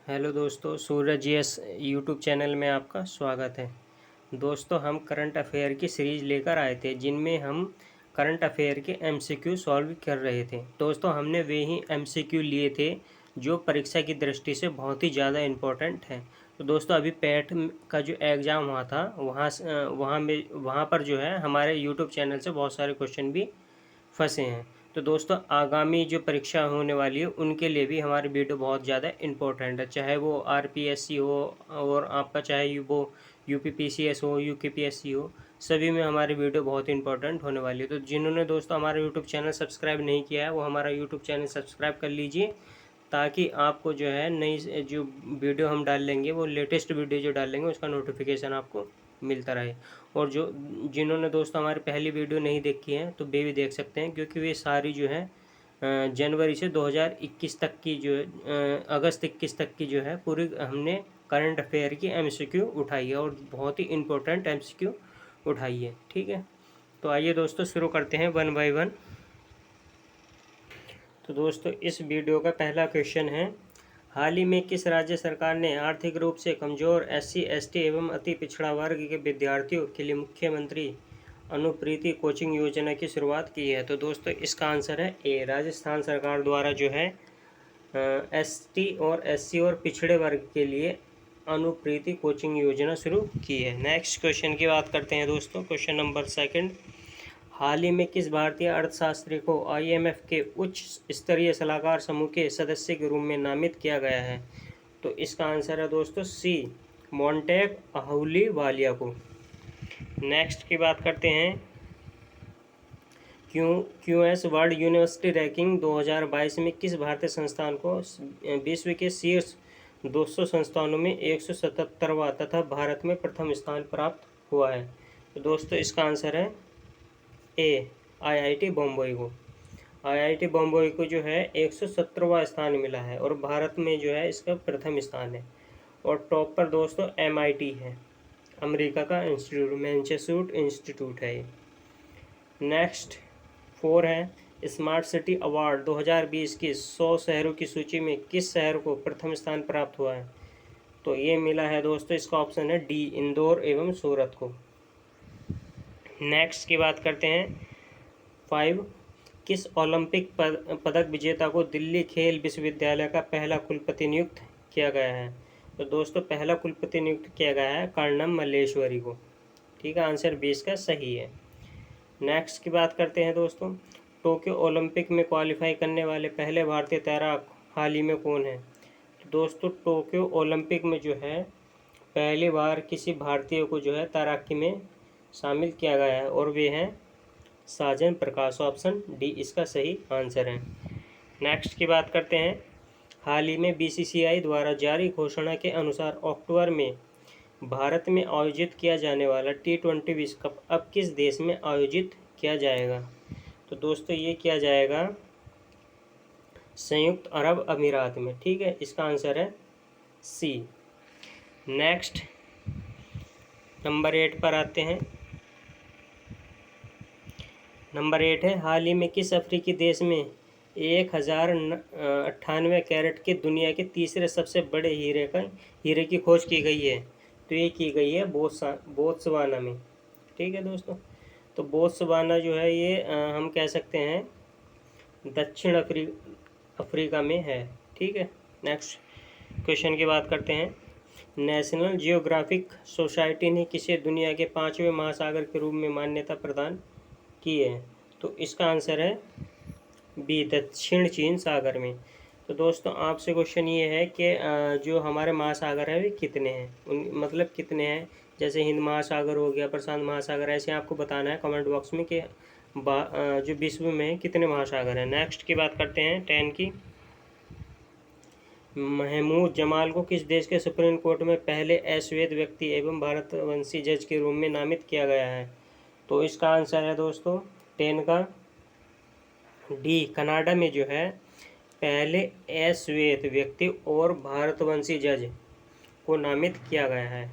Hello दोस्तों, सूरज yes YouTube channel में आपका स्वागत है। दोस्तों, हम करंट अफेयर की सीरीज़ लेकर आए थे जिनमें हम करंट अफेयर के एमसीक्यू सॉल्व कर रहे थे। दोस्तों, हमने वे ही एमसीक्यू लिए थे जो परीक्षा की दृष्टि से बहुत ही ज़्यादा इम्पोर्टेंट है। तो दोस्तों, अभी पैट का जो एग्ज़ाम हुआ था वहाँ पर जो है हमारे यूट्यूब चैनल से बहुत सारे क्वेश्चन भी फंसे हैं। तो दोस्तों, आगामी जो परीक्षा होने वाली है उनके लिए भी हमारी वीडियो बहुत ज़्यादा इम्पोर्टेंट है, चाहे वो आरपीएससी हो और आपका चाहे वो यूपीपीसीएस हो, यूकेपीएससी हो, सभी में हमारी वीडियो बहुत इंपॉर्टेंट होने वाली है। तो जिन्होंने दोस्तों हमारा यूट्यूब चैनल सब्सक्राइब नहीं किया है वो हमारा यूट्यूब चैनल सब्सक्राइब कर लीजिए, ताकि आपको जो है नई जो वीडियो हम डाल लेंगे, वो लेटेस्ट वीडियो जो डाल लेंगे उसका नोटिफिकेशन आपको मिलता रहे। और जिन्होंने दोस्तों हमारी पहली वीडियो नहीं देखी है तो वे भी देख सकते हैं, क्योंकि वे सारी जो है जनवरी से 2021 तक की जो अगस्त 21 तक की जो है पूरी हमने करंट अफेयर की एमसीक्यू उठाई है और बहुत ही इम्पोर्टेंट एमसीक्यू उठाई है। ठीक है, तो आइए दोस्तों शुरू करते हैं वन बाय वन। तो दोस्तों, इस वीडियो का पहला क्वेश्चन है, हाल ही में किस राज्य सरकार ने आर्थिक रूप से कमजोर एससी, एसटी एवं अति पिछड़ा वर्ग के विद्यार्थियों के लिए मुख्यमंत्री अनुप्रीति कोचिंग योजना की शुरुआत की है? तो दोस्तों, इसका आंसर है ए, राजस्थान सरकार द्वारा जो है एसटी और एससी और पिछड़े वर्ग के लिए अनुप्रीति कोचिंग योजना शुरू की है। नेक्स्ट क्वेश्चन की बात करते हैं दोस्तों, क्वेश्चन नंबर सेकंड, हाल ही में किस भारतीय अर्थशास्त्री को आईएमएफ के उच्च स्तरीय सलाहकार समूह के सदस्य के रूप में नामित किया गया है? तो इसका आंसर है दोस्तों सी, मोंटेक अहलूवालिया को। नेक्स्ट की बात करते हैं, क्यूएस वर्ल्ड यूनिवर्सिटी रैंकिंग 2022 में किस भारतीय संस्थान को विश्व के शीर्ष 200 संस्थानों में 177वां तथा भारत में प्रथम स्थान प्राप्त हुआ है? तो दोस्तों, इसका आंसर है ए, आईआईटी बॉम्बे को। आईआईटी बॉम्बे को जो है 117वां स्थान मिला है और भारत में जो है इसका प्रथम स्थान है। और टॉप पर दोस्तों एमआईटी है, अमेरिका का इंस्टीट्यूट, मैनचेस्टर इंस्टीट्यूट है ये। नेक्स्ट 4 है, स्मार्ट सिटी अवार्ड 2020 की 100 शहरों की सूची में किस शहर को प्रथम स्थान प्राप्त हुआ है? तो ये मिला है दोस्तों, इसका ऑप्शन है डी, इंदौर एवं सूरत को। नेक्स्ट की बात करते हैं 5, किस ओलंपिक पदक विजेता को दिल्ली खेल विश्वविद्यालय का पहला कुलपति नियुक्त किया गया है? तो दोस्तों, पहला कुलपति नियुक्त किया गया है कर्णम मल्लेश्वरी को। ठीक है, आंसर 20 का सही है। नेक्स्ट की बात करते हैं दोस्तों, टोक्यो ओलंपिक में क्वालिफाई करने वाले पहले भारतीय तैराक हाल ही में कौन है? तो दोस्तों, टोक्यो ओलंपिक में जो है पहली बार किसी भारतीय को जो है तैराकी में शामिल किया गया है और वे हैं साजन प्रकाश। ऑप्शन डी इसका सही आंसर है। नेक्स्ट की बात करते हैं, हाल ही में बीसीसीआई द्वारा जारी घोषणा के अनुसार अक्टूबर में भारत में आयोजित किया जाने वाला T20 विश्व कप अब किस देश में आयोजित किया जाएगा? तो दोस्तों, ये किया जाएगा संयुक्त अरब अमीरात में। ठीक है, इसका आंसर है सी। नेक्स्ट नंबर 8 पर आते हैं। नंबर 8 है, हाल ही में किस अफ्रीकी देश में 1098 कैरेट के दुनिया के तीसरे सबसे बड़े हीरे की खोज की गई है? तो ये की गई है बोत्सवाना में। ठीक है दोस्तों, तो बोत्सवाना जो है ये हम कह सकते हैं दक्षिण अफ्रीका में है। ठीक है, नेक्स्ट क्वेश्चन की बात करते हैं, नेशनल जियोग्राफिक सोसाइटी ने किसे दुनिया के 5वें महासागर के रूप में मान्यता प्रदान की है? तो इसका आंसर है बी, दक्षिण चीन सागर में। तो दोस्तों, आपसे क्वेश्चन ये है कि जो हमारे महासागर है वे कितने हैं, मतलब कितने हैं, जैसे हिंद महासागर हो गया, प्रशांत महासागर, ऐसे आपको बताना है कमेंट बॉक्स में कि जो विश्व में कितने महासागर हैं। नेक्स्ट की बात करते हैं 10 की, महमूद जमाल को किस देश के सुप्रीम कोर्ट में पहले अश्वेत व्यक्ति एवं भारतवंशी जज के रूप में नामित किया गया है? तो इसका आंसर है दोस्तों 10 का डी, कनाडा में जो है पहले अश्वेत व्यक्ति और भारतवंशी जज को नामित किया गया है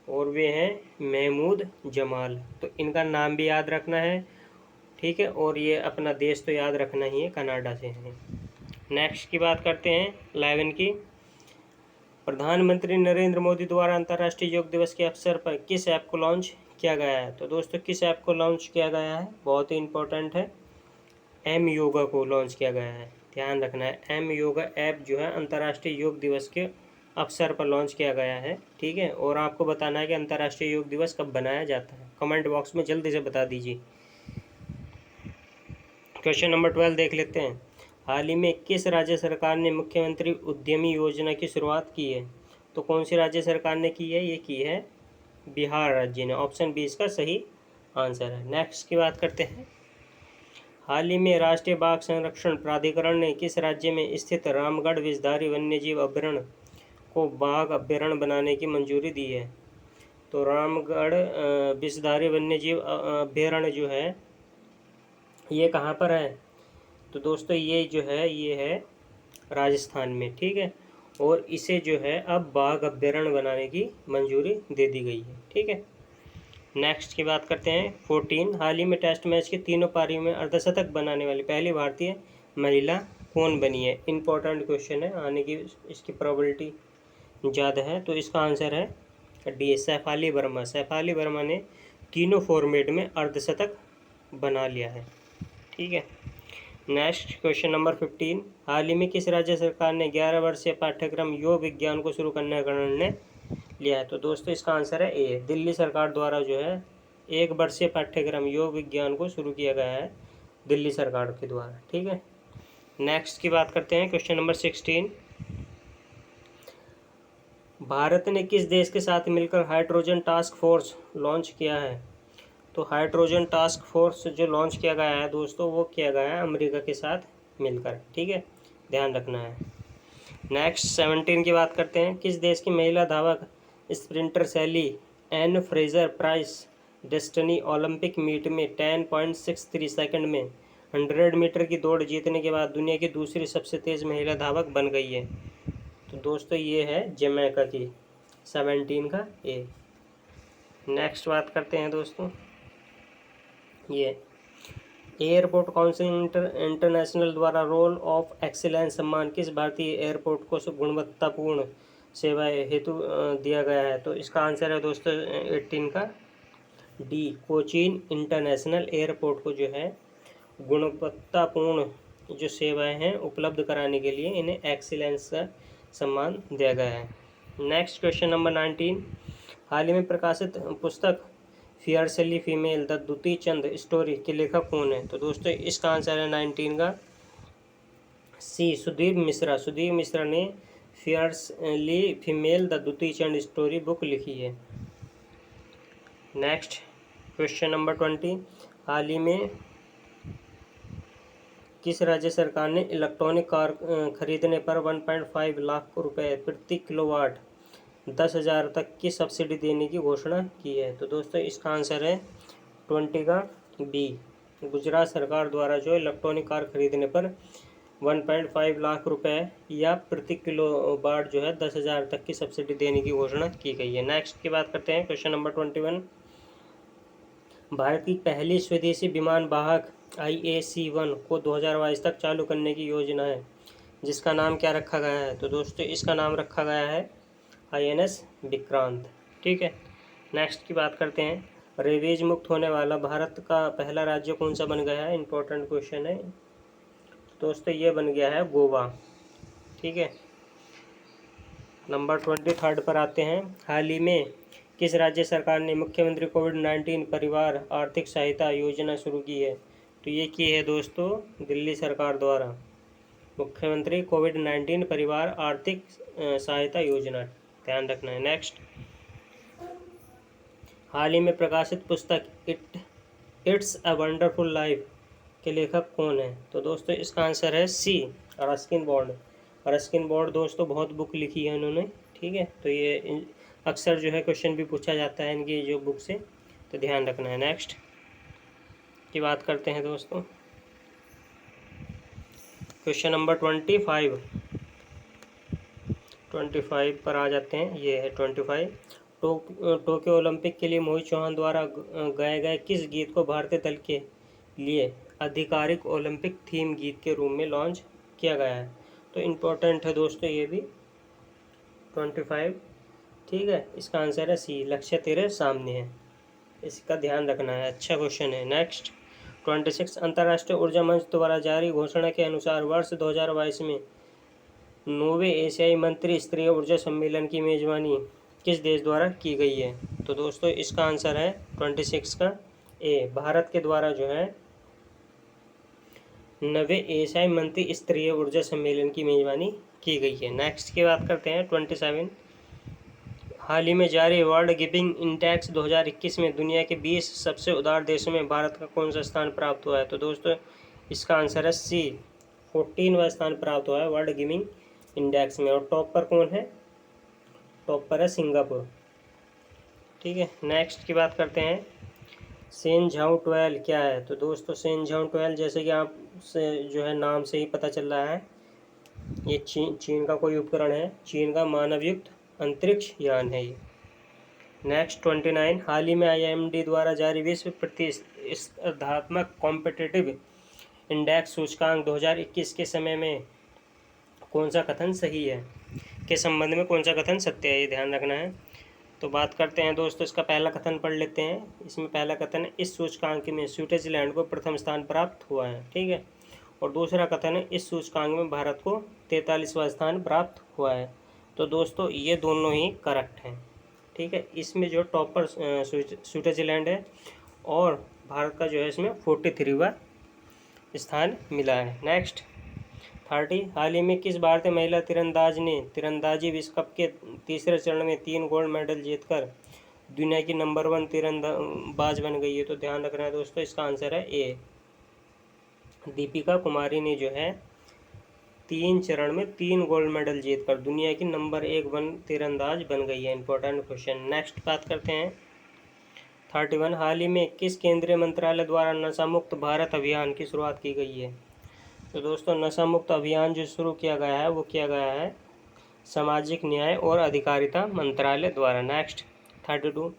और वे हैं महमूद जमाल। तो इनका नाम भी याद रखना है। ठीक है, और ये अपना देश तो याद रखना ही है, कनाडा से है। नेक्स्ट की बात करते हैं 11 की, प्रधानमंत्री नरेंद्र मोदी द्वारा अंतर्राष्ट्रीय योग दिवस के अवसर पर किस ऐप को लॉन्च किया गया है? तो दोस्तों किस ऐप को लॉन्च किया गया है, बहुत ही इंपॉर्टेंट है, एम योगा को लॉन्च किया गया है। ध्यान रखना है, एम योगा ऐप जो है अंतर्राष्ट्रीय योग दिवस के अवसर पर लॉन्च किया गया है। ठीक है, और आपको बताना है कि अंतर्राष्ट्रीय योग दिवस कब बनाया जाता है। कमेंट बॉक्स में जल्दी से बता दीजिए। क्वेश्चन नंबर 12 देख लेते हैं। हाल ही में किस राज्य सरकार ने मुख्यमंत्री उद्यमी योजना की शुरुआत की है? तो कौन सी राज्य सरकार ने की है? ये की है बिहार राज्य ने। ऑप्शन बी इसका सही आंसर है। नेक्स्ट की बात करते हैं। हाल ही में राष्ट्रीय बाघ संरक्षण प्राधिकरण ने किस राज्य में स्थित रामगढ़ विषधारी वन्यजीव अभयारण्य को बाघ अभयारण्य बनाने की मंजूरी दी है? तो रामगढ़ विषधारी वन्यजीव अभयारण्य जो है ये कहाँ पर है? तो दोस्तों ये जो है ये है राजस्थान में। ठीक है, और इसे जो है अब बाघ अभयारण्य बनाने की मंजूरी दे दी गई है। ठीक है, नेक्स्ट की बात करते हैं। 14 हाल ही में टेस्ट मैच की तीनों पारियों में अर्धशतक बनाने वाली पहली भारतीय महिला कौन बनी है? इंपॉर्टेंट क्वेश्चन है, आने की इसकी प्रोबेबिलिटी ज़्यादा है। तो इसका आंसर है डी, सैफाली वर्मा। सैफाली वर्मा ने तीनों फॉर्मेट में अर्धशतक बना लिया है। ठीक है, नेक्स्ट क्वेश्चन नंबर 15 हाल ही में किस राज्य सरकार ने 11 वर्षीय पाठ्यक्रम योग विज्ञान को शुरू करने का निर्णय लिया है? तो दोस्तों इसका आंसर है ए, दिल्ली सरकार द्वारा जो है 1 वर्षीय पाठ्यक्रम योग विज्ञान को शुरू किया गया है दिल्ली सरकार के द्वारा। ठीक है, नेक्स्ट की बात करते हैं। क्वेश्चन नंबर 16 भारत ने किस देश के साथ मिलकर हाइड्रोजन टास्क फोर्स लॉन्च किया है? तो हाइड्रोजन टास्क फोर्स जो लॉन्च किया गया है दोस्तों वो किया गया है अमेरिका के साथ मिलकर। ठीक है, ध्यान रखना है। नेक्स्ट 17 की बात करते हैं। किस देश की महिला धावक sprinter Shelly Ann Fraser Pryce डेस्टिनी ओलंपिक मीट में 10.63 सेकंड में 100 मीटर की दौड़ जीतने के बाद दुनिया की दूसरी सबसे तेज़ महिला धावक बन गई है? तो दोस्तों ये है जमैका की, 17 का ए। नेक्स्ट बात करते हैं दोस्तों, ये एयरपोर्ट काउंसिल इंटरनेशनल द्वारा रोल ऑफ एक्सीलेंस सम्मान किस भारतीय एयरपोर्ट को गुणवत्तापूर्ण सेवाएं हेतु दिया गया है? तो इसका आंसर है दोस्तों 18 का डी, कोचीन इंटरनेशनल एयरपोर्ट को जो है गुणवत्तापूर्ण जो सेवाएं हैं उपलब्ध कराने के लिए इन्हें एक्सीलेंस का सम्मान दिया गया है। नेक्स्ट क्वेश्चन नंबर 19 हाल ही में प्रकाशित पुस्तक Fearlessly Female the Dutee Chand story के लेखक कौन है? तो दोस्तों इसका आंसर है 19 का सी, सुधीर मिश्रा। सुधीर मिश्रा ने Fearlessly Female the Dutee Chand story book लिखी है। नेक्स्ट क्वेश्चन नंबर 20 हाल ही में किस राज्य सरकार ने इलेक्ट्रॉनिक कार खरीदने पर 1.5 लाख रुपए प्रति किलोवाट 10,000 तक की सब्सिडी देने की घोषणा की है? तो दोस्तों इसका आंसर है 20 का बी, गुजरात सरकार द्वारा जो इलेक्ट्रॉनिक कार खरीदने पर 1.5 लाख रुपए या प्रति किलोवाट जो है 10,000 तक की सब्सिडी देने की घोषणा की गई है। नेक्स्ट की बात करते हैं। क्वेश्चन नंबर 21 भारत की पहली स्वदेशी विमान वाहक IAC-1 को 2022 तक चालू करने की योजना है, जिसका नाम क्या रखा गया है? तो दोस्तों इसका नाम रखा गया है INS विक्रांत। ठीक है, नेक्स्ट की बात करते हैं। रेबीज मुक्त होने वाला भारत का पहला राज्य कौन सा बन गया है? इंपॉर्टेंट क्वेश्चन है दोस्तों, ये बन गया है गोवा। ठीक है, नंबर 23 पर आते हैं। हाल ही में किस राज्य सरकार ने मुख्यमंत्री कोविड-19 परिवार आर्थिक सहायता योजना शुरू की है? तो ये की है दोस्तों दिल्ली सरकार द्वारा मुख्यमंत्री कोविड-19 परिवार आर्थिक सहायता योजना। ध्यान रखना है। नेक्स्ट हाल ही में प्रकाशित पुस्तक इट्स अ वंडरफुल लाइफ के लेखक कौन है? तो दोस्तों इसका आंसर है सी, रस्किन बॉन्ड। रस्किन बॉन्ड दोस्तों बहुत बुक लिखी है उन्होंने। ठीक है, तो ये अक्सर जो है क्वेश्चन भी पूछा जाता है इनकी जो बुक से, तो ध्यान रखना है। नेक्स्ट की बात करते हैं दोस्तों। क्वेश्चन नंबर 25 पर आ जाते हैं। ये है 25 टोक्यो ओलंपिक के लिए मोहित चौहान द्वारा गाए गए किस गीत को भारतीय दल के लिए आधिकारिक ओलंपिक थीम गीत के रूप में लॉन्च किया गया है? तो इम्पोर्टेंट है दोस्तों ये भी। 25। ठीक है, इसका आंसर है सी, लक्ष्य तेरे सामने है, इसका ध्यान रखना है। अच्छा क्वेश्चन है। नेक्स्ट 26, अंतर्राष्ट्रीय ऊर्जा मंच द्वारा जारी घोषणा के अनुसार वर्ष 2022 में 9वें एशियाई मंत्री स्तरीय ऊर्जा सम्मेलन की मेजबानी किस देश द्वारा की गई है? तो दोस्तों इसका आंसर है 26 का ए, भारत के द्वारा जो है 9वें एशियाई मंत्री स्तरीय ऊर्जा सम्मेलन की मेजबानी की गई है। नेक्स्ट की बात करते हैं 27, हाल ही में जारी वर्ल्ड गिविंग इंडेक्स 2021 में दुनिया के 20 सबसे उदार देशों में भारत का कौन सा स्थान प्राप्त हुआ है? तो दोस्तों इसका आंसर है सी, 14वां स्थान प्राप्त हुआ है वर्ल्ड गिविंग इंडेक्स में। और टॉप पर कौन है? टॉप पर है सिंगापुर। ठीक है, नेक्स्ट की बात करते हैं सेनझाऊ 12 क्या है? तो दोस्तों सेनझाऊ 12 जैसे कि आप से जो है नाम से ही पता चल रहा है, ये चीन का कोई उपकरण है, चीन का मानवयुक्त अंतरिक्ष यान है ये। नेक्स्ट 29, हाल ही में IIMD द्वारा जारी विश्व प्रतिस्पर्धात्मक कॉम्पिटिटिव इंडेक्स सूचकांक 2021 के समय में कौन सा कथन सही है, के संबंध में कौन सा कथन सत्य है, ये ध्यान रखना है। तो बात करते हैं दोस्तों, इसका पहला कथन पढ़ लेते हैं। इसमें पहला कथन है इस सूचकांक में स्विट्जरलैंड को प्रथम स्थान प्राप्त हुआ है। ठीक है, और दूसरा कथन है इस सूचकांक में भारत को 43वां स्थान प्राप्त हुआ है। तो दोस्तों ये दोनों ही करेक्ट हैं। ठीक है, इसमें जो टॉपर स्विट्जरलैंड है और भारत का जो है इसमें 43वां स्थान मिला है। नेक्स्ट 30, हाल ही में किस भारतीय महिला तीरंदाज ने तीरंदाजी विश्व कप के तीसरे चरण में 3 गोल्ड मेडल जीतकर दुनिया की नंबर 1 तीरंदाज बन गई है? तो ध्यान रखना है दोस्तों, इसका आंसर है ए, दीपिका कुमारी ने जो है 3 चरण में 3 गोल्ड मेडल जीतकर दुनिया की नंबर 1 तीरंदाज बन गई है। Important question. नेक्स्ट बात करते हैं 31, हाल ही में किस केंद्रीय मंत्रालय द्वारा नशा मुक्त भारत अभियान की शुरुआत की गई है? तो दोस्तों नशा मुक्त अभियान जो शुरू किया गया है वो किया गया है सामाजिक न्याय और अधिकारिता मंत्रालय द्वारा। नेक्स्ट 32,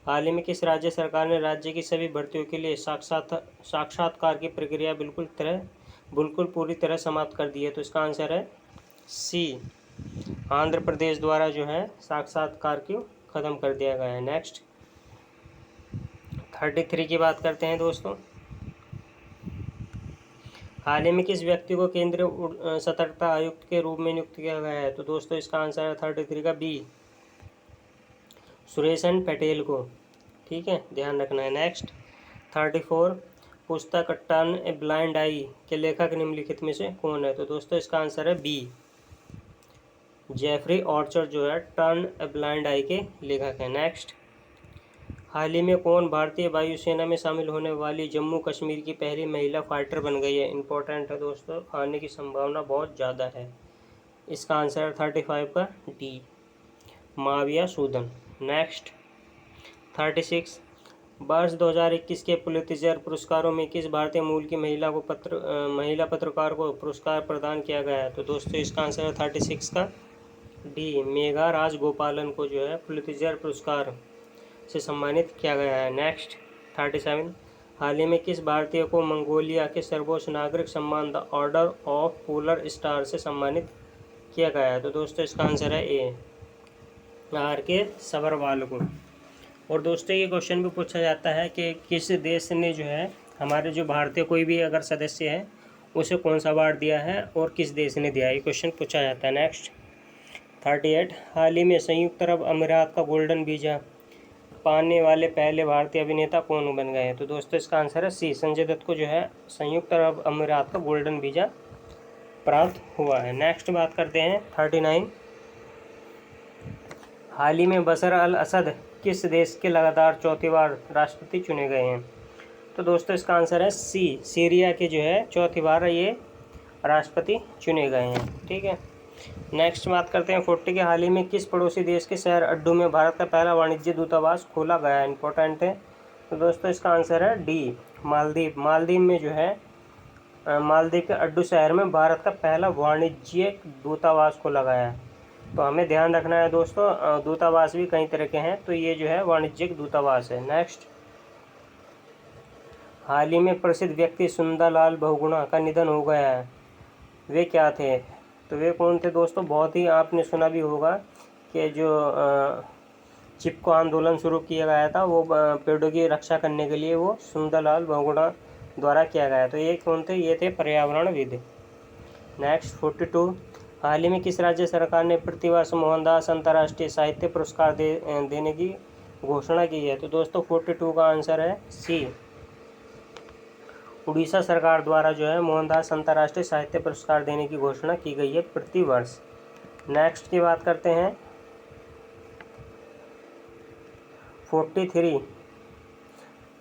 हाल ही में किस राज्य सरकार ने राज्य की सभी भर्तियों के लिए साक्षात्कार की प्रक्रिया बिल्कुल पूरी तरह समाप्त कर दी है? तो इसका आंसर है सी, आंध्र प्रदेश द्वारा जो है साक्षात्कार को ख़त्म कर दिया गया है। नेक्स्ट 33 की बात करते हैं दोस्तों, हाल ही में किस व्यक्ति को केंद्रीय सतर्कता आयुक्त के रूप में नियुक्त किया गया है? तो दोस्तों इसका आंसर है 33 का बी, सुरेशन पटेल को। ठीक है, ध्यान रखना है। नेक्स्ट 34, पुस्तक टर्न ए ब्लाइंड आई के लेखक निम्नलिखित में से कौन है? तो दोस्तों इसका आंसर है बी, जेफरी ऑर्चर जो है टर्न ए ब्लाइंड आई के लेखक हैं। नेक्स्ट, हाल ही में कौन भारतीय वायुसेना में शामिल होने वाली जम्मू कश्मीर की पहली महिला फाइटर बन गई है? इंपॉर्टेंट है दोस्तों, आने की संभावना बहुत ज़्यादा है। इसका आंसर है 35 का डी, माविया सूदन। नेक्स्ट 36, वर्ष 2021 के पुलित्जर पुरस्कारों में किस भारतीय मूल की महिला पत्रकार को पुरस्कार प्रदान किया गया है? तो दोस्तों इसका आंसर है 36 का डी, मेघा राजगोपालन को जो है पुलित्जर पुरस्कार से सम्मानित किया गया है। नेक्स्ट 37, हाल ही में किस भारतीय को मंगोलिया के सर्वोच्च नागरिक सम्मान the order of polar star से सम्मानित किया गया है? तो दोस्तों इसका आंसर है ए, RK सबरवाल को। और दोस्तों ये क्वेश्चन भी पूछा जाता है कि किस देश ने जो है हमारे जो भारतीय कोई भी अगर सदस्य है उसे कौन सा अवार्ड दिया है और किस देश ने दिया है, ये क्वेश्चन पूछा जाता है। नेक्स्ट 38, हाल ही में संयुक्त अरब अमीरात का गोल्डन वीज़ा पाने वाले पहले भारतीय अभिनेता कौन बन गए हैं? तो दोस्तों इसका आंसर है सी, संजय दत्त को जो है संयुक्त अरब अमीरात का गोल्डन वीज़ा प्राप्त हुआ है। नेक्स्ट बात करते हैं 39, हाल ही में बशर अल असद किस देश के लगातार चौथी बार राष्ट्रपति चुने गए हैं? तो दोस्तों इसका आंसर है सी, सीरिया के जो है चौथी बार ये राष्ट्रपति चुने गए हैं। ठीक है, नेक्स्ट बात करते हैं 40 के, हाल ही में किस पड़ोसी देश के शहर अड्डू में भारत का पहला वाणिज्य दूतावास खोला गया है? इंपॉर्टेंट है। तो दोस्तों इसका आंसर है डी, मालदीव। मालदीव में जो है मालदीव के अड्डू शहर में भारत का पहला वाणिज्यिक दूतावास खोला गया है। तो हमें ध्यान रखना है दोस्तों, दूतावास भी कई तरह के हैं, तो ये जो है वाणिज्यिक दूतावास है। नेक्स्ट, हाल ही में प्रसिद्ध व्यक्ति सुंदरलाल बहुगुणा का निधन हो गया है, वे क्या थे? तो वे कौन थे दोस्तों? बहुत ही आपने सुना भी होगा के जो चिपको आंदोलन शुरू किया गया था, वो पेड़ों की रक्षा करने के लिए वो सुंदरलाल बहुगुणा द्वारा किया गया। तो ये कौन थे? ये थे पर्यावरणविद। नेक्स्ट 42, हाल ही में किस राज्य सरकार ने प्रतिवर्ष मोहनदास अंतर्राष्ट्रीय साहित्य पुरस्कार देने की घोषणा की है? तो दोस्तों 42 का आंसर है सी, उड़ीसा सरकार द्वारा जो है मोहनदास अंतर्राष्ट्रीय साहित्य पुरस्कार देने की घोषणा की गई है प्रतिवर्ष। नेक्स्ट की बात करते हैं 43,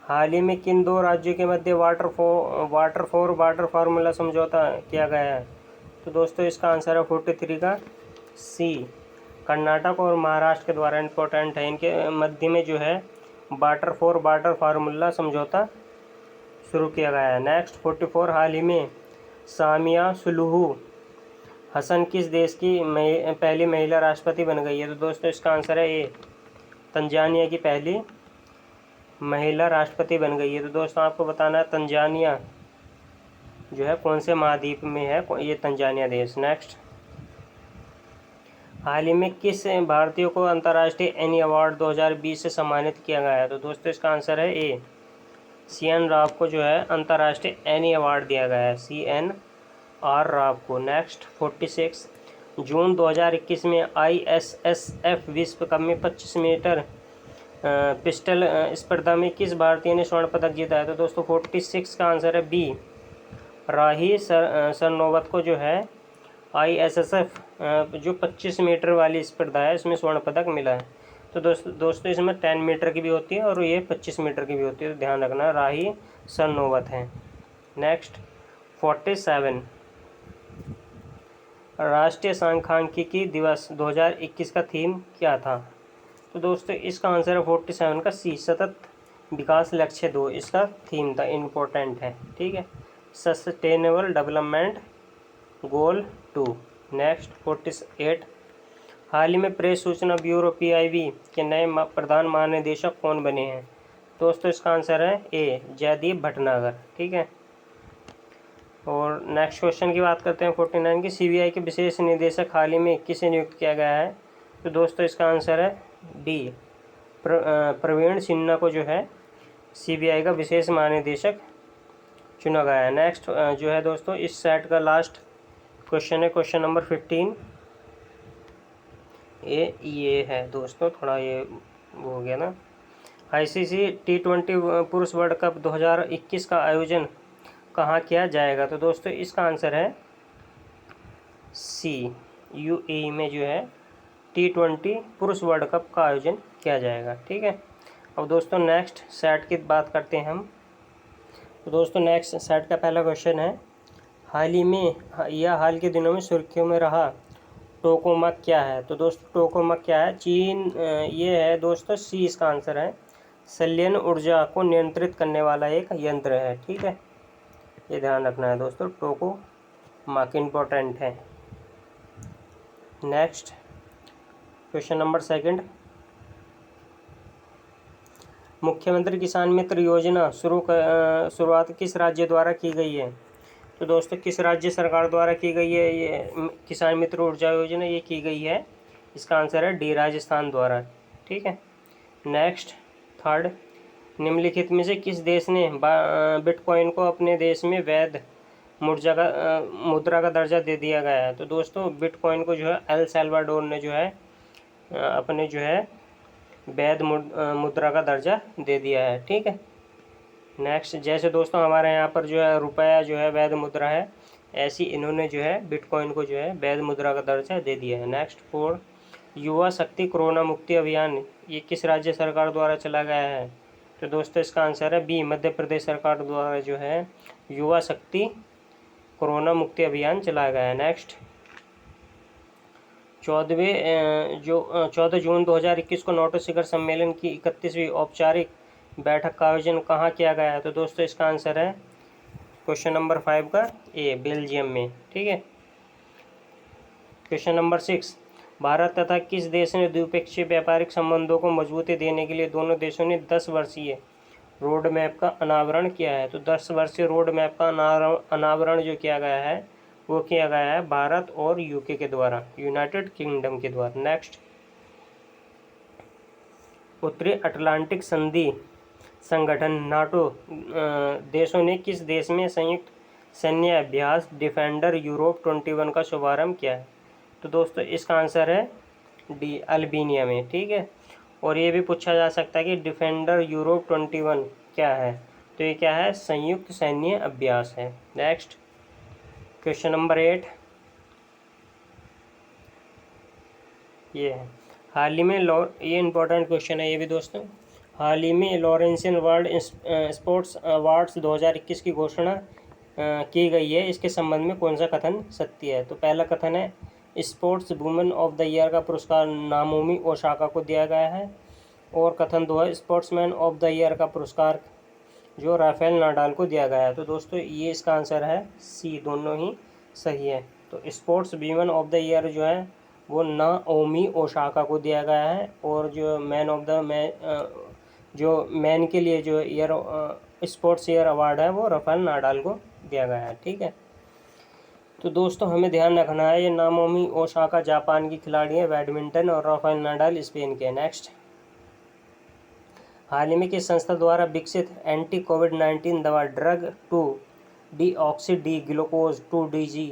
हाल ही में किन दो राज्यों के मध्य वाटर फॉर वाटर फार्मूला समझौता किया गया है? तो दोस्तों इसका आंसर है 43 का सी, कर्नाटक और महाराष्ट्र के द्वारा इम्पोर्टेंट है। इनके मध्य में जो है वाटर फॉर वाटर फार्मूला समझौता शुरू किया गया है। नेक्स्ट 44, हाल ही में सामिया सुलूहू हसन किस देश की पहली महिला राष्ट्रपति बन गई है? तो दोस्तों इसका आंसर है ए, तंजानिया की पहली महिला राष्ट्रपति बन गई है। तो दोस्तों आपको बताना है तंजानिया जो है कौन से महाद्वीप में है ये तंजानिया देश। नेक्स्ट, हाल ही में किस भारतीय को अंतर्राष्ट्रीय एनी अवार्ड 2020 से सम्मानित किया गया है? तो दोस्तों इसका आंसर है ए, CN राव को जो है अंतर्राष्ट्रीय एनी अवार्ड दिया गया है, CNR राव को। नेक्स्ट 46, जून 2021 में ISSF विश्व कप में 25 मीटर पिस्टल स्पर्धा में किस भारतीय ने स्वर्ण पदक जीता है? तो दोस्तों 46 का आंसर है बी, राही सरनोबत को जो है ISSF जो 25 मीटर वाली स्पर्धा है इसमें स्वर्ण पदक मिला है। तो दोस्तों इसमें 10 मीटर की भी होती है और ये 25 मीटर की भी होती है, तो ध्यान रखना राही सरनोबत है। नेक्स्ट 47, राष्ट्रीय सांख्यिकी दिवस 2021 का थीम क्या था? तो दोस्तों इसका आंसर है 47 का सी, सतत विकास लक्ष्य 2 इसका थीम था, इम्पोर्टेंट है, ठीक है, सस्टेनेबल डेवलपमेंट गोल 2। नेक्स्ट 48, हाल ही में प्रेस सूचना ब्यूरो PIB के नए प्रधान महानिदेशक कौन बने हैं? दोस्तों इसका आंसर है ए, जयदीप भटनागर, ठीक है। और नेक्स्ट क्वेश्चन की बात करते हैं 49 की, CBI के विशेष निदेशक हाल ही में किसे नियुक्त किया गया है? तो दोस्तों इसका आंसर है डी, प्रवीण सिन्हा को जो है CBI का विशेष महानिदेशक चुना गया है। नेक्स्ट जो है दोस्तों इस सेट का लास्ट क्वेश्चन है क्वेश्चन नंबर 15, ये है दोस्तों, थोड़ा ये हो गया ना। ICC T20 पुरुष वर्ल्ड कप 2021 का आयोजन कहाँ किया जाएगा? तो दोस्तों इसका आंसर है सी, UAE में जो है T20 पुरुष वर्ल्ड कप का आयोजन किया जाएगा, ठीक है। अब दोस्तों नेक्स्ट सेट की बात करते हैं हम। तो दोस्तों नेक्स्ट सेट का पहला क्वेश्चन है, हाल ही में या हाल के दिनों में सुर्खियों में रहा टोकामक क्या है? तो दोस्तों टोकामक क्या है? चीन ये है दोस्तों सी इसका आंसर है, संलयन ऊर्जा को नियंत्रित करने वाला एक यंत्र है, ठीक है, ये ध्यान रखना है दोस्तों, टोकामक इम्पोर्टेंट है। नेक्स्ट क्वेश्चन नंबर 2, मुख्यमंत्री किसान मित्र योजना शुरुआत किस राज्य द्वारा की गई है? तो दोस्तों किस राज्य सरकार द्वारा की गई है ये किसान मित्र ऊर्जा योजना? ये की गई है, इसका आंसर है डी, राजस्थान द्वारा, ठीक है। नेक्स्ट 3, निम्नलिखित में से किस देश ने बिटकॉइन को अपने देश में वैध मुद्रा का दर्जा दे दिया गया है? तो दोस्तों बिटकॉइन को जो है एल सल्वाडोर ने जो है अपने जो है वैध मुद्रा का दर्जा दे दिया है, ठीक है। नेक्स्ट, जैसे दोस्तों हमारे यहाँ पर जो है रुपया जो है वैध मुद्रा है, ऐसी इन्होंने जो है बिटकॉइन को जो है वैध मुद्रा का दर्जा दे दिया है। नेक्स्ट 4, युवा शक्ति कोरोना मुक्ति अभियान ये किस राज्य सरकार द्वारा चला गया है? तो दोस्तों इसका आंसर है बी, मध्य प्रदेश सरकार द्वारा जो है युवा शक्ति कोरोना मुक्ति अभियान चलाया गया है। नेक्स्ट 14 जून 2021 को नाटो शिखर सम्मेलन की 31वीं औपचारिक बैठक का आयोजन कहाँ किया गया है? तो दोस्तों इसका आंसर है क्वेश्चन नंबर 5 का ए, बेल्जियम में, ठीक है। क्वेश्चन नंबर 6, भारत तथा किस देश ने द्विपक्षीय व्यापारिक संबंधों को मजबूती देने के लिए दोनों देशों ने 10 वर्षीय रोड मैप का अनावरण किया है? तो 10 वर्षीय रोड मैप का अनावरण जो किया गया है वो किया गया है भारत और UK के द्वारा, यूनाइटेड किंगडम के द्वारा। नेक्स्ट उत्तरी अटलांटिक संधि संगठन नाटो देशों ने किस देश में संयुक्त सैन्य अभ्यास डिफेंडर यूरोप 21 का शुभारंभ किया है? तो दोस्तों इसका आंसर है डी, अल्बानिया में। ठीक है, और ये भी पूछा जा सकता है कि डिफेंडर यूरोप 21 क्या है? तो ये क्या है? संयुक्त सैन्य अभ्यास है। नेक्स्ट क्वेश्चन नंबर 8 ये है। हाल ही में ये इम्पोर्टेंट क्वेश्चन है ये भी दोस्तों। हाल ही में लॉरेंसियन वर्ल्ड स्पोर्ट्स अवार्ड्स 2021 की घोषणा की गई है। इसके संबंध में कौन सा कथन सत्य है? तो पहला कथन है sports women of the year का पुरस्कार नाओमी ओसाका को दिया गया है। और कथन 2 है स्पोर्ट्समैन ऑफ द ईयर का पुरस्कार जो राफेल नाडाल को दिया गया है। तो दोस्तों ये इसका आंसर है सी, दोनों ही सही है। तो sports women of the year जो है वो नाओमी ओसाका को दिया गया है, और जो मैन ऑफ द जो मैन के लिए जो ईयर स्पोर्ट्स ईयर अवार्ड है वो राफेल नाडाल को दिया गया है। ठीक है, तो दोस्तों हमें ध्यान रखना है ये नाओमी ओसाका जापान की खिलाड़ी है बैडमिंटन, और राफेल नाडाल स्पेन के। नेक्स्ट, हाल ही में किस संस्था द्वारा विकसित एंटी कोविड-19 दवा drug 2 deoxy D glucose 2DG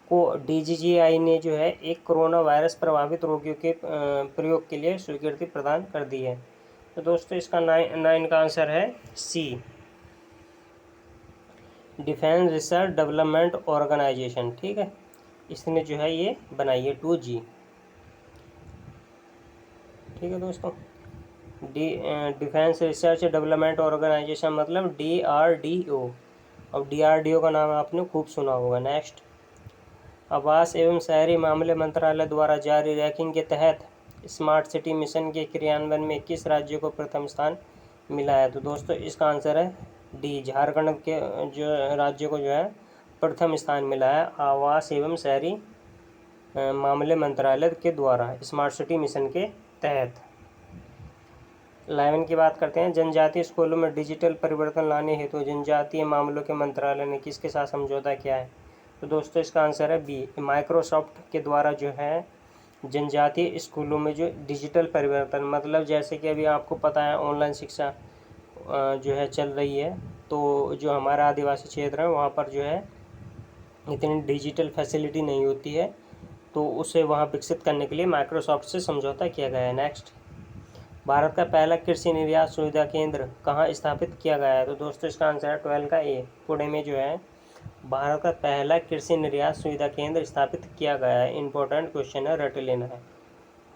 को DGGI ने जो है एक कोरोना वायरस प्रभावित रोगियों के प्रयोग के लिए स्वीकृति प्रदान कर दी है। तो दोस्तों इसका 9 का आंसर है सी, डिफेंस रिसर्च डेवलपमेंट ऑर्गेनाइजेशन। ठीक है, इसने जो है ये बनाई है 2G। ठीक है दोस्तों, डिफेंस रिसर्च डेवलपमेंट ऑर्गेनाइजेशन मतलब DRDO। अब DRDO का नाम आपने खूब सुना होगा। नेक्स्ट, आवास एवं शहरी मामले मंत्रालय द्वारा जारी रैंकिंग के तहत स्मार्ट सिटी मिशन के क्रियान्वयन में किस राज्य को प्रथम स्थान मिला है? तो दोस्तों इसका आंसर है डी, झारखंड के जो राज्य को जो है प्रथम स्थान मिला है आवास एवं शहरी मामले मंत्रालय के द्वारा स्मार्ट सिटी मिशन के तहत। 11 की बात करते हैं। जनजातीय स्कूलों में डिजिटल परिवर्तन लाने हेतु जनजातीय मामलों के मंत्रालय ने किसके साथ समझौता किया है? तो दोस्तों इसका आंसर है बी, माइक्रोसॉफ्ट के द्वारा जो है जनजातीय स्कूलों में जो डिजिटल परिवर्तन, मतलब जैसे कि अभी आपको पता है ऑनलाइन शिक्षा जो है चल रही है, तो जो हमारा आदिवासी क्षेत्र है वहाँ पर जो है इतनी डिजिटल फैसिलिटी नहीं होती है, तो उसे वहाँ विकसित करने के लिए माइक्रोसॉफ्ट से समझौता किया गया है। नेक्स्ट, भारत का पहला कृषि निर्यात सुविधा केंद्र कहाँ स्थापित किया गया है? तो दोस्तों इसका आंसर है 12 का ए, पुणे में जो है भारत का पहला कृषि निर्यात सुविधा केंद्र स्थापित किया गया है। इंपॉर्टेंट क्वेश्चन है, रट लेना है।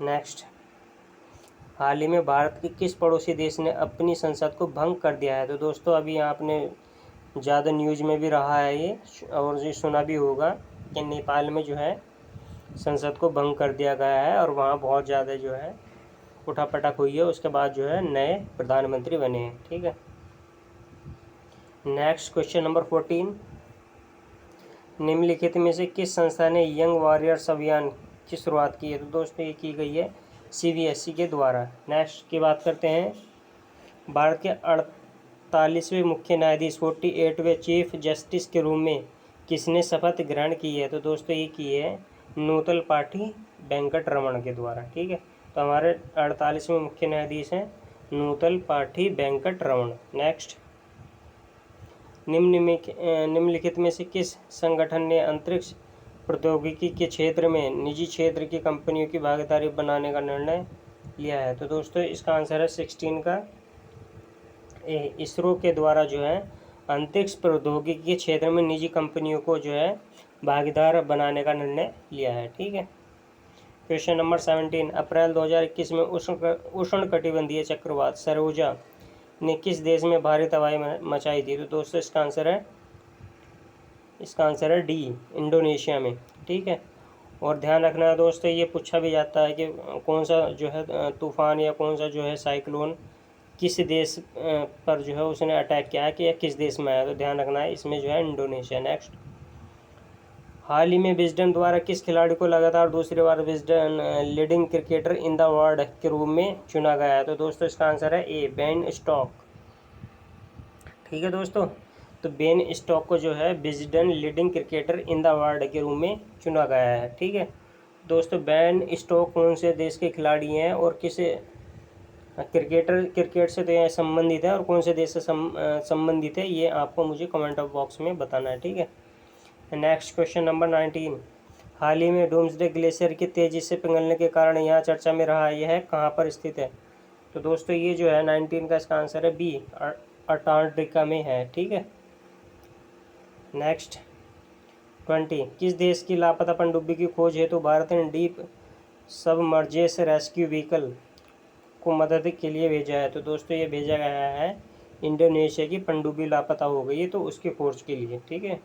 नेक्स्ट, हाल ही में भारत के किस पड़ोसी देश ने अपनी संसद को भंग कर दिया है? तो दोस्तों अभी आपने ज़्यादा न्यूज़ में भी रहा है ये, और ये सुना भी होगा कि नेपाल में जो है संसद को भंग कर दिया गया है, और वहाँ बहुत ज़्यादा जो है उठापटक हुई है। उसके बाद जो है नए प्रधानमंत्री बने हैं। ठीक है, नेक्स्ट क्वेश्चन नंबर 14, निम्नलिखित में से किस संस्था ने यंग वॉरियर्स अभियान की शुरुआत की है? तो दोस्तों ये की गई है CBSE के द्वारा। नेक्स्ट की बात करते हैं, भारत के 48वें मुख्य न्यायाधीश 48वें चीफ जस्टिस के रूप में किसने शपथ ग्रहण की है? तो दोस्तों ये की है नूतल पाठी वेंकट रमन के द्वारा। ठीक है, तो हमारे 48वें मुख्य न्यायाधीश हैं नूतल पाठी वेंकट रमन। नेक्स्ट, निम्नलिखित में से किस संगठन ने अंतरिक्ष प्रौद्योगिकी के क्षेत्र में निजी क्षेत्र की कंपनियों की भागीदारी बनाने का निर्णय लिया है? तो दोस्तों इसका आंसर है 16 का ए, इसरो के द्वारा जो है अंतरिक्ष प्रौद्योगिकी के क्षेत्र में निजी कंपनियों को जो है भागीदार बनाने का निर्णय लिया है। ठीक है, क्वेश्चन नंबर 17, अप्रैल 2021 में उष्णकटिबंधीय चक्रवात सरोजा ने किस देश में भारी तबाही मचाई थी? तो दोस्तों इसका आंसर है डी, इंडोनेशिया में। ठीक है, और ध्यान रखना है दोस्तों ये पूछा भी जाता है कि कौन सा जो है तूफान या कौन सा जो है साइक्लोन किस देश पर जो है उसने अटैक किया है कि या किस देश में आया, तो ध्यान रखना है इसमें जो है इंडोनेशिया। नेक्स्ट, हाल ही में विजडन द्वारा किस खिलाड़ी को लगातार दूसरी बार Wisden leading cricketer in the world के रूप में चुना गया है? तो दोस्तों इसका आंसर है ए, बेन स्टोक। ठीक है दोस्तों, तो बेन स्टोक को जो है Wisden leading cricketer in the world के रूप में चुना गया है। ठीक है दोस्तों, बेन स्टोक कौन से देश के खिलाड़ी हैं और किस क्रिकेट से तो यह संबंधित है, और कौन से देश से संबंधित है ये आपको मुझे कमेंट बॉक्स में बताना है, ठीक है। नेक्स्ट क्वेश्चन नंबर 19, हाल ही में डूम्सडे ग्लेशियर की तेज़ी से पिघलने के कारण यहाँ चर्चा में रहा, यह कहाँ पर स्थित है। तो दोस्तों ये जो है 19 का इसका आंसर है बी, अंटार्कटिका में है, ठीक है। नेक्स्ट 20, किस देश की लापता पनडुब्बी की खोज हेतु भारत ने डीप सबमर्जेस रेस्क्यू व्हीकल को मदद के लिए भेजा है। तो दोस्तों ये भेजा गया है इंडोनेशिया की पनडुब्बी लापता हो गई है, तो उसकी खोज के लिए, ठीक है।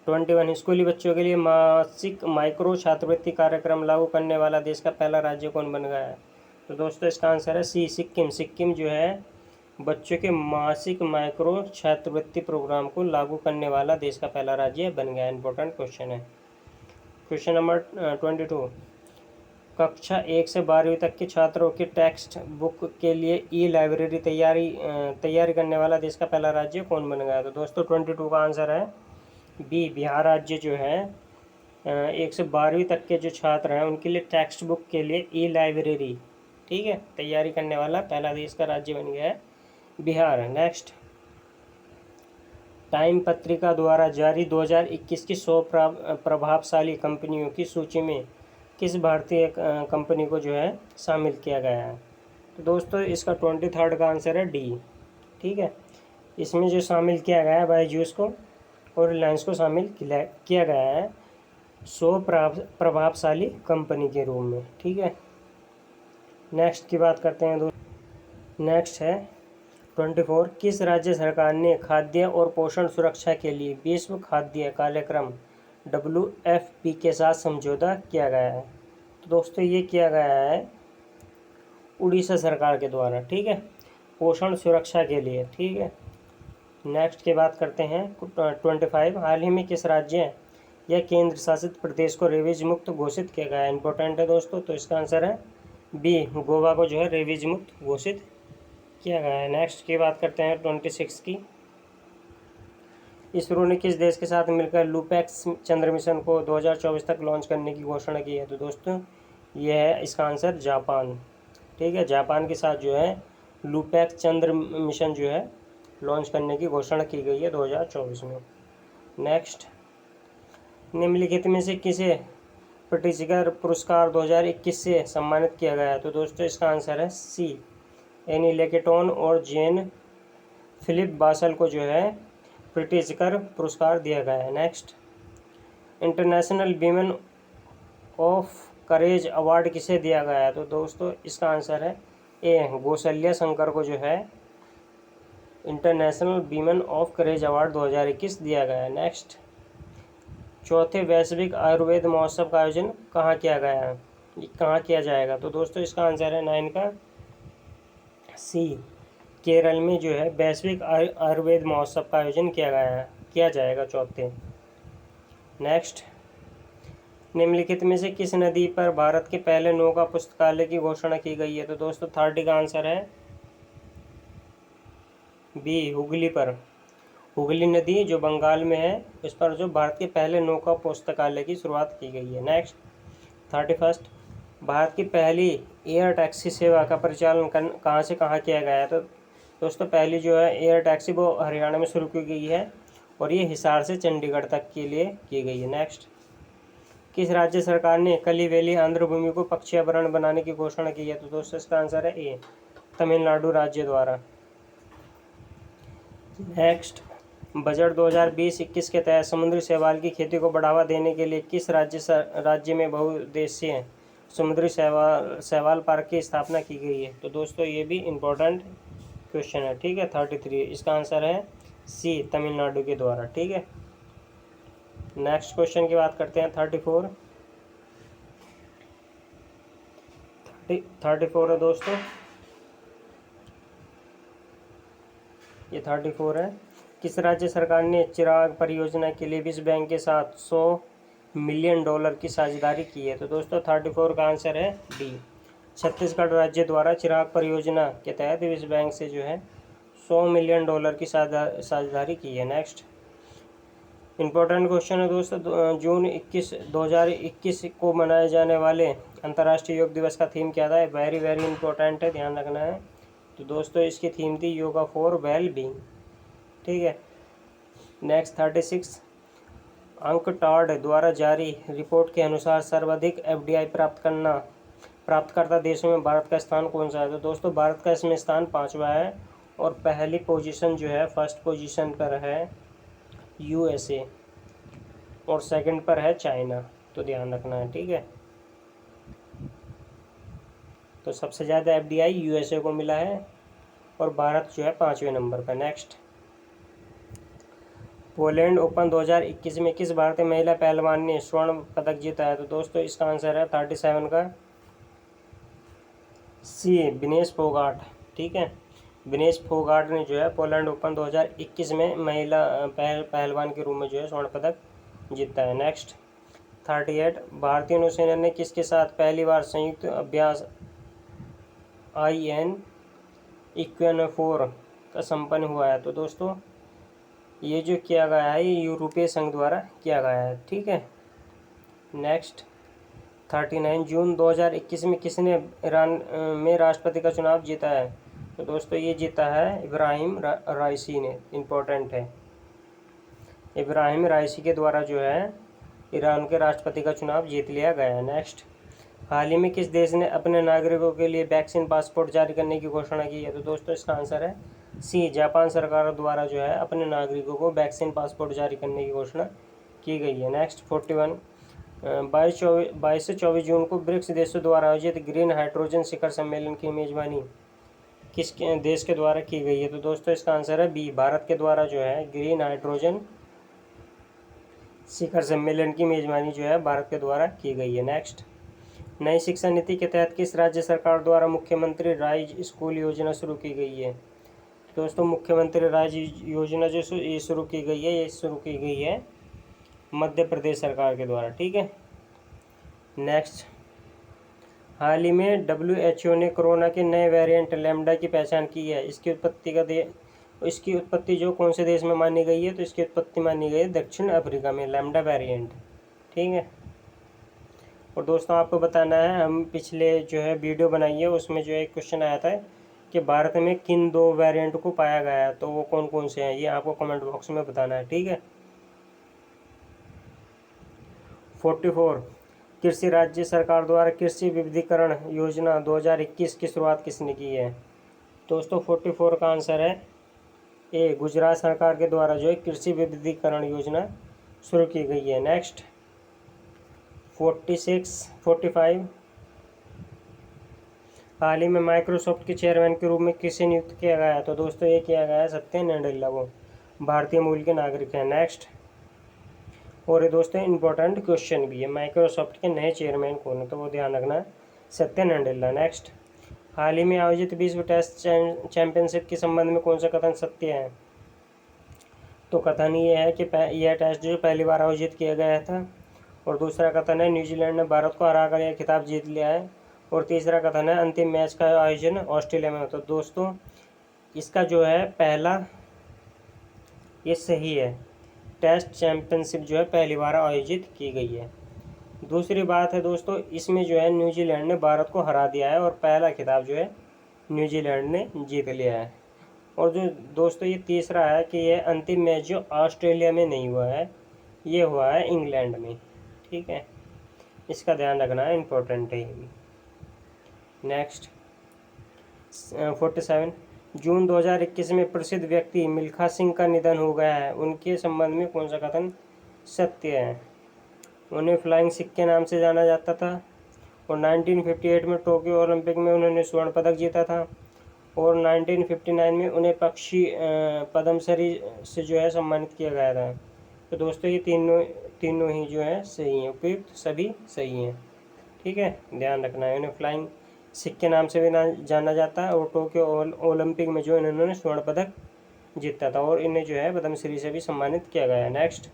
21, स्कूली बच्चों के लिए मासिक माइक्रो छात्रवृत्ति कार्यक्रम लागू करने वाला देश का पहला राज्य कौन बन गया है। तो दोस्तों इसका आंसर है सी, सिक्किम। सिक्किम जो है बच्चों के मासिक माइक्रो छात्रवृत्ति प्रोग्राम को लागू करने वाला देश का पहला राज्य बन गया। इंपॉर्टेंट क्वेश्चन है। क्वेश्चन नंबर 22, कक्षा 1 से 12वीं तक के छात्रों की टेक्स्ट बुक के लिए ई लाइब्रेरी तैयारी करने वाला देश का पहला राज्य कौन बन गया। तो दोस्तों 22 का आंसर है बी, बिहार राज्य जो है 1 से 12वीं तक के जो छात्र हैं उनके लिए टेक्स्ट बुक के लिए ई लाइब्रेरी, ठीक है, तैयारी करने वाला पहला देश का राज्य बन गया है बिहार। नेक्स्ट, टाइम पत्रिका द्वारा जारी 2021 की 100 प्रभावशाली कंपनियों की सूची में किस भारतीय कंपनी को जो है शामिल किया गया है। तो दोस्तों इसका 23 का आंसर है डी, ठीक है। इसमें जो शामिल किया गया है बायजूस को और रिलायंस को शामिल किया गया है 100 प्रभावशाली कंपनी के रूप में, ठीक है। नेक्स्ट की बात करते हैं दोस्तों। नेक्स्ट है 24, किस राज्य सरकार ने खाद्य और पोषण सुरक्षा के लिए विश्व खाद्य कार्यक्रम WFP के साथ समझौता किया गया है। तो दोस्तों ये किया गया है उड़ीसा सरकार के द्वारा, ठीक है, पोषण सुरक्षा के लिए, ठीक है। नेक्स्ट की बात करते हैं 25, हाल ही में किस राज्य या केंद्र शासित प्रदेश को रेबीज मुक्त घोषित किया गया है। इंपॉर्टेंट है दोस्तों, तो इसका आंसर है बी, गोवा को जो है रेबीज मुक्त घोषित किया गया है। नेक्स्ट की बात करते हैं 26 की, इसरो ने किस देश के साथ मिलकर लूपैक्स चंद्र मिशन को 2024 तक लॉन्च करने की घोषणा की है। तो दोस्तों यह है इसका आंसर जापान, ठीक है। जापान के साथ जो है लूपैक्स चंद्र मिशन जो है लॉन्च करने की घोषणा की गई है 2024 में। नेक्स्ट, निम्नलिखित में से किसे प्रिट्ज़कर पुरस्कार 2021 से सम्मानित किया गया है। तो दोस्तों इसका आंसर है सी, एनी लेकेटॉन और जेन फिलिप बासल को जो है प्रिट्ज़कर पुरस्कार दिया गया है। Next, international women of courage award किसे दिया गया है। तो दोस्तों इसका आंसर है ए, कौशल्या शंकर को जो है international women of courage award 2021 दिया गया है। नेक्स्ट, चौथे वैश्विक आयुर्वेद महोत्सव का आयोजन कहाँ किया गया है, कहाँ किया जाएगा। तो दोस्तों इसका आंसर है 9 का सी, केरल में जो है वैश्विक आयुर्वेद महोत्सव का आयोजन किया जाएगा चौथे। नेक्स्ट, निम्नलिखित में से किस नदी पर भारत के पहले नौका पुस्तकालय की घोषणा की गई है। तो दोस्तों 30 का आंसर है बी, हुगली पर। हुगली नदी जो बंगाल में है उस पर जो भारत के पहले नौका पुस्तकालय की शुरुआत की गई है। नेक्स्ट 31, भारत की पहली एयर टैक्सी सेवा का परिचालन कहाँ से कहाँ किया गया है। तो दोस्तों पहली जो है एयर टैक्सी वो हरियाणा में शुरू की गई है और ये हिसार से चंडीगढ़ तक के लिए की गई है। नेक्स्ट, किस राज्य सरकार ने कलिवेली आंध्र भूमि को पक्षी अभयारण्य बनाने की घोषणा की है। तो दोस्तों इसका आंसर है ए, तमिलनाडु राज्य द्वारा। नेक्स्ट, बजट 2020-21 के तहत समुद्री शैवाल की खेती को बढ़ावा देने के लिए किस राज्य में बहुउद्देशीय समुद्री शैवाल पार्क की स्थापना की गई है। तो दोस्तों ये भी इम्पोर्टेंट क्वेश्चन है, ठीक है। 33, इसका आंसर है सी, तमिलनाडु के द्वारा, ठीक है। नेक्स्ट क्वेश्चन की बात करते हैं 34 है दोस्तों, ये 34 है। किस राज्य सरकार ने चिराग परियोजना के लिए विश्व बैंक के साथ $100 मिलियन की साझेदारी की है। तो दोस्तों 34 का आंसर है डी, छत्तीसगढ़ राज्य द्वारा चिराग परियोजना के तहत विश्व बैंक से जो है $100 मिलियन की साझेदारी की है। नेक्स्ट, इंपॉर्टेंट क्वेश्चन है दोस्तों, जून 21, 2021 को मनाए जाने वाले अंतर्राष्ट्रीय योग दिवस का थीम क्या था? वेरी वेरी इंपॉर्टेंट है, ध्यान रखना है। तो दोस्तों इसकी थीम थी योगा फॉर वेल बीइंग। ठीक है। नेक्स्ट 36, अंकटाड द्वारा जारी रिपोर्ट के अनुसार सर्वाधिक एफडीआई प्राप्तकर्ता देशों में भारत का स्थान कौन सा है? तो दोस्तों भारत का इसमें स्थान 5वां है और पहली पोजीशन जो है, फर्स्ट पोजीशन पर है यूएसए और सेकंड पर है चाइना। तो ध्यान रखना है, ठीक है। तो सबसे ज़्यादा एफडीआई यूएसए को मिला है और भारत जो है 5वें नंबर पर। नेक्स्ट, पोलैंड ओपन 2021 में किस भारतीय महिला पहलवान ने स्वर्ण पदक जीता है? तो दोस्तों इसका आंसर है 37 का सी, विनेश फोगाट। ठीक है, विनेश फोगाट ने जो है पोलैंड ओपन 2021 में महिला पहलवान के रूप में जो है स्वर्ण पदक जीता है। नेक्स्ट 38, भारतीय नौसेना ने किसके साथ पहली बार संयुक्त अभ्यास IN Equinor का संपन्न हुआ है? तो दोस्तों ये जो किया गया है ये यूरोपीय संघ द्वारा किया गया है। ठीक है। नेक्स्ट 39, जून 2021 में किसने ईरान में राष्ट्रपति का चुनाव जीता है? तो दोस्तों ये जीता है इब्राहिम राइसी ने। इम्पोर्टेंट है, इब्राहिम राइसी के द्वारा जो है ईरान के राष्ट्रपति का चुनाव जीत लिया गया है। नेक्स्ट, हाल ही में किस देश ने अपने नागरिकों के लिए वैक्सीन पासपोर्ट जारी करने की घोषणा की है? तो दोस्तों इसका आंसर है सी, जापान सरकार द्वारा जो है अपने नागरिकों को वैक्सीन पासपोर्ट जारी करने की घोषणा की गई है। नेक्स्ट 41, 22 से 24 जून को ब्रिक्स देशों द्वारा आयोजित ग्रीन हाइड्रोजन शिखर सम्मेलन की मेजबानी किस देश के द्वारा की गई है? तो दोस्तों इसका आंसर है बी, भारत के द्वारा जो है ग्रीन हाइड्रोजन शिखर सम्मेलन की मेजबानी जो है भारत के द्वारा की गई है। नेक्स्ट, नई शिक्षा नीति के तहत किस राज्य सरकार द्वारा मुख्यमंत्री राइज स्कूल योजना शुरू की गई है? दोस्तों मुख्यमंत्री राइज योजना जो ये शुरू की गई है, ये शुरू की गई है मध्य प्रदेश सरकार के द्वारा। ठीक है। नेक्स्ट, हाल ही में WHO ने कोरोना के नए वेरिएंट लैम्डा की पहचान की है। इसकी उत्पत्ति जो कौन से देश में मानी गई है? तो इसकी उत्पत्ति मानी गई है दक्षिण अफ्रीका में, लैम्डा वेरिएंट। ठीक है। और दोस्तों आपको बताना है, हम पिछले जो है वीडियो बनाई है उसमें जो एक क्वेश्चन आया था कि भारत में किन 2 वेरिएंट को पाया गया है, तो वो कौन कौन से हैं, ये आपको कमेंट बॉक्स में बताना है। ठीक है। 44, कृषि राज्य सरकार द्वारा कृषि विविधीकरण योजना 2021 की शुरुआत किसने की है? दोस्तों 44 का आंसर है ए, गुजरात सरकार के द्वारा जो है कृषि विविधीकरण योजना शुरू की गई है। नेक्स्ट 45, हाल ही में माइक्रोसॉफ्ट के चेयरमैन के रूप में किसे नियुक्त किया गया है? तो दोस्तों ये किया गया है सत्या नाडेला को, भारतीय मूल के नागरिक हैं। नेक्स्ट, और ये दोस्तों इंपॉर्टेंट क्वेश्चन भी है, माइक्रोसॉफ्ट के नए चेयरमैन कौन है? तो वो ध्यान रखना है, सत्या नाडेला। नेक्स्ट, हाल ही में आयोजित विश्व टेस्ट चैंपियनशिप के संबंध में कौन सा कथन सत्य है? तो कथन ये है कि यह टेस्ट जो पहली बार आयोजित किया गया था। और दूसरा कथन है न्यूजीलैंड ने भारत को हराकर यह खिताब जीत लिया है। और तीसरा कथन है अंतिम मैच का आयोजन ऑस्ट्रेलिया में होता है। दोस्तों इसका जो है पहला ये सही है, टेस्ट चैंपियनशिप जो है पहली बार आयोजित की गई है। दूसरी बात है दोस्तों, इसमें जो है न्यूजीलैंड ने भारत को हरा दिया है और पहला खिताब जो है न्यूजीलैंड ने जीत लिया है। और जो दोस्तों ये तीसरा है कि यह अंतिम मैच जो ऑस्ट्रेलिया में नहीं हुआ है, ये हुआ है इंग्लैंड में। ठीक है, इसका ध्यान रखना है, इम्पोर्टेंट है ये भी। नेक्स्ट 47, जून 2021 में प्रसिद्ध व्यक्ति मिल्खा सिंह का निधन हो गया है, उनके संबंध में कौन सा कथन सत्य है? उन्हें फ्लाइंग सिख के नाम से जाना जाता था और 1958 में टोक्यो ओलंपिक में उन्होंने स्वर्ण पदक जीता था और 1959 में उन्हें पक्षी पद्मश्री से जो है सम्मानित किया गया था। तो दोस्तों ये तीनों ही जो है सही हैं, उपयुक्त सभी सही हैं। ठीक है, ध्यान रखना है। उन्हें फ्लाइंग सिख के नाम से भी जाना जाता है और टोक्यो ओलंपिक में जो इन्होंने स्वर्ण पदक जीता था और इन्हें जो है पद्मश्री से भी सम्मानित किया गया है। नेक्स्ट,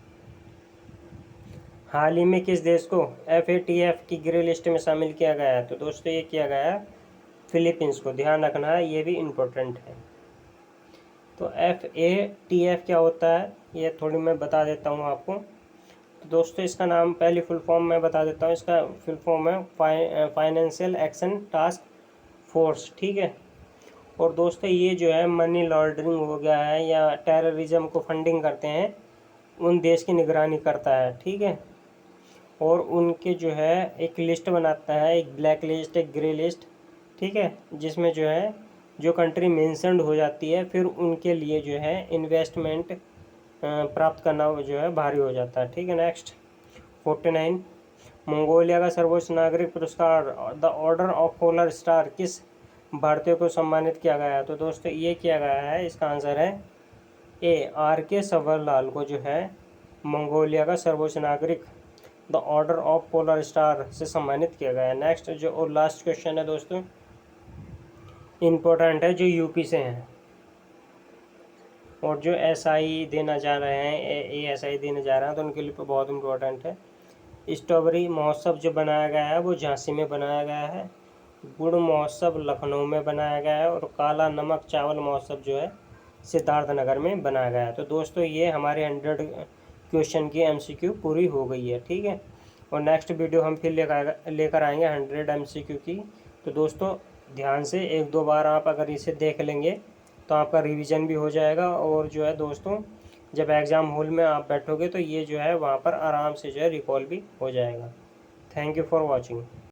हाल ही में किस देश को FATF की ग्रे लिस्ट में शामिल किया गया है? तो दोस्तों ये किया गया है फिलीपींस को, ध्यान रखना है, ये भी इम्पोर्टेंट है। तो FATF क्या होता है ये थोड़ी मैं बता देता हूँ आपको। तो दोस्तों इसका नाम पहली फुल फॉर्म मैं बता देता हूँ। इसका फुल फॉर्म है फाइनेंशियल एक्शन टास्क फोर्स, ठीक है। और दोस्तों ये जो है मनी लॉन्ड्रिंग हो गया है या टेररिज्म को फंडिंग करते हैं उन देश की निगरानी करता है, ठीक है। और उनके जो है एक लिस्ट बनाता है, एक ब्लैक लिस्ट, एक ग्रे लिस्ट, ठीक है, जिसमें जो है जो कंट्री मेंशन्ड हो जाती है फिर उनके लिए जो है इन्वेस्टमेंट प्राप्त करना जो है भारी हो जाता है, ठीक है। नेक्स्ट 49, मंगोलिया का सर्वोच्च नागरिक पुरस्कार the order of polar star किस भारतीय को सम्मानित किया गया है? तो दोस्तों ये किया गया है, इसका आंसर है ए, R.K. सवारलाल को जो है मंगोलिया का सर्वोच्च नागरिक the order of polar star से सम्मानित किया गया है। नेक्स्ट जो और लास्ट क्वेश्चन है दोस्तों, इम्पोर्टेंट है, जो यूपी से हैं और जो SI देना चाह रहे हैं, ASI देने जा रहे हैं, तो उनके लिए तो बहुत इम्पोर्टेंट है। स्ट्रॉबेरी महोत्सव जो बनाया गया है वो झांसी में बनाया गया है, गुड़ महोत्सव लखनऊ में बनाया गया है, और काला नमक चावल महोत्सव जो है सिद्धार्थनगर में बनाया गया है। तो दोस्तों ये हमारे 100 क्वेश्चन की MCQ पूरी हो गई है, ठीक है। और नेक्स्ट वीडियो हम फिर लेकर आएंगे 100 MCQ की। तो दोस्तों ध्यान से एक दो बार आप अगर इसे देख लेंगे तो आपका रिवीजन भी हो जाएगा, और जो है दोस्तों जब एग्ज़ाम हॉल में आप बैठोगे तो ये जो है वहाँ पर आराम से जो है रिकॉल भी हो जाएगा। Thank you for watching.